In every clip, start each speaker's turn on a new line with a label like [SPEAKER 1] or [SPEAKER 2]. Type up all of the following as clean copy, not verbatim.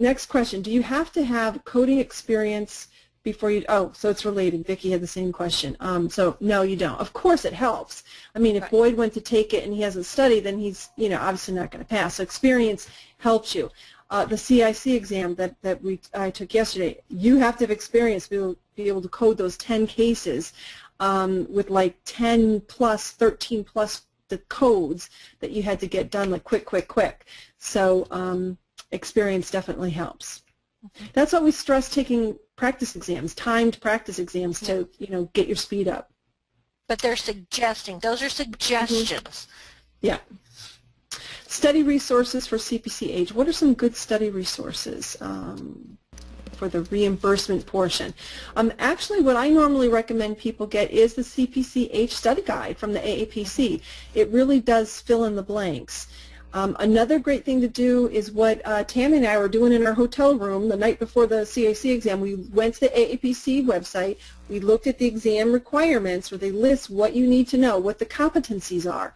[SPEAKER 1] next question. Do you have to have coding experience before you, oh, so it's related. Vickie had the same question. So no, you don't. Of course it helps. I mean, if Boyd went to take it and he hasn't studied, then he's, you know, obviously not going to pass. So experience helps you. The CIC exam that I took yesterday, you have to have experience to be able to code those 10 cases with like 10 plus, 13 plus the codes that you had to get done like quick. So experience definitely helps. That's why we stress taking practice exams, timed practice exams to, you know, get your speed up.
[SPEAKER 2] But they're suggesting, those are suggestions.
[SPEAKER 1] Yeah. Study resources for CPC-H. What are some good study resources for the reimbursement portion? Actually, what I normally recommend people get is the CPC-H study guide from the AAPC. It really does fill in the blanks. Another great thing to do is what Tammy and I were doing in our hotel room the night before the CAC exam. We went to the AAPC website. We looked at the exam requirements where they list what you need to know, what the competencies are.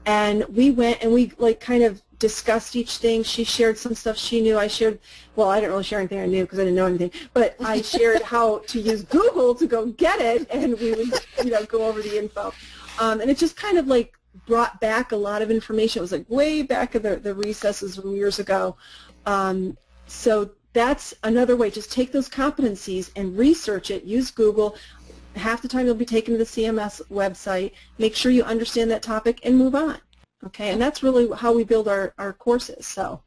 [SPEAKER 1] And we went and we like kind of discussed each thing. She shared some stuff she knew. I shared, well, I didn't really share anything I knew because I didn't know anything, but I shared how to use Google to go get it, and we would, you know, go over the info. And it just kind of like brought back a lot of information. It was like way back in the recesses from years ago. So that's another way. Just take those competencies and research it. Use Google. Half the time you'll be taken to the CMS website. Make sure you understand that topic and move on. Okay, and that's really how we build our courses. So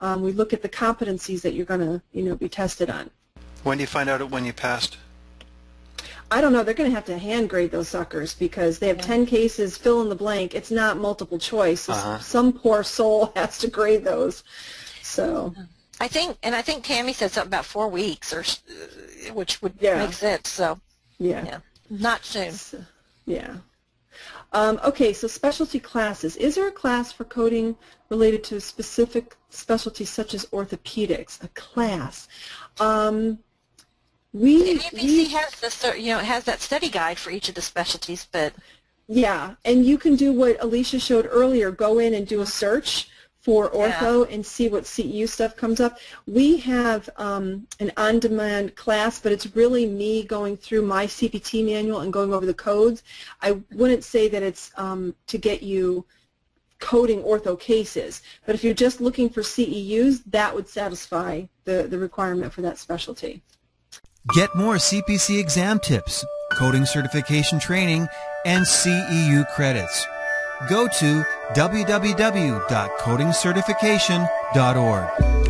[SPEAKER 1] we look at the competencies that you're going to, you know, be tested on.
[SPEAKER 3] When do you find out when you passed?
[SPEAKER 1] I don't know. They're going to have to hand grade those suckers because they have 10 cases, fill in the blank. It's not multiple choice. Some poor soul has to grade those. So
[SPEAKER 2] I think Tammy said something about 4 weeks, or which would make sense. So yeah, not soon.
[SPEAKER 1] So, yeah. Okay, so specialty classes. Is there a class for coding related to specific specialties such as orthopedics? A class.
[SPEAKER 2] The AAPC has the, you know, it has that study guide for each of the specialties, but
[SPEAKER 1] yeah, and you can do what Alicia showed earlier. Go in and do a search for ortho and see what CEU stuff comes up. We have an on-demand class, but it's really me going through my CPT manual and going over the codes. I wouldn't say that it's to get you coding ortho cases, but if you're just looking for CEUs, that would satisfy the requirement for that specialty.
[SPEAKER 4] Get more CPC exam tips, coding certification training, and CEU credits. Go to www.codingcertification.org.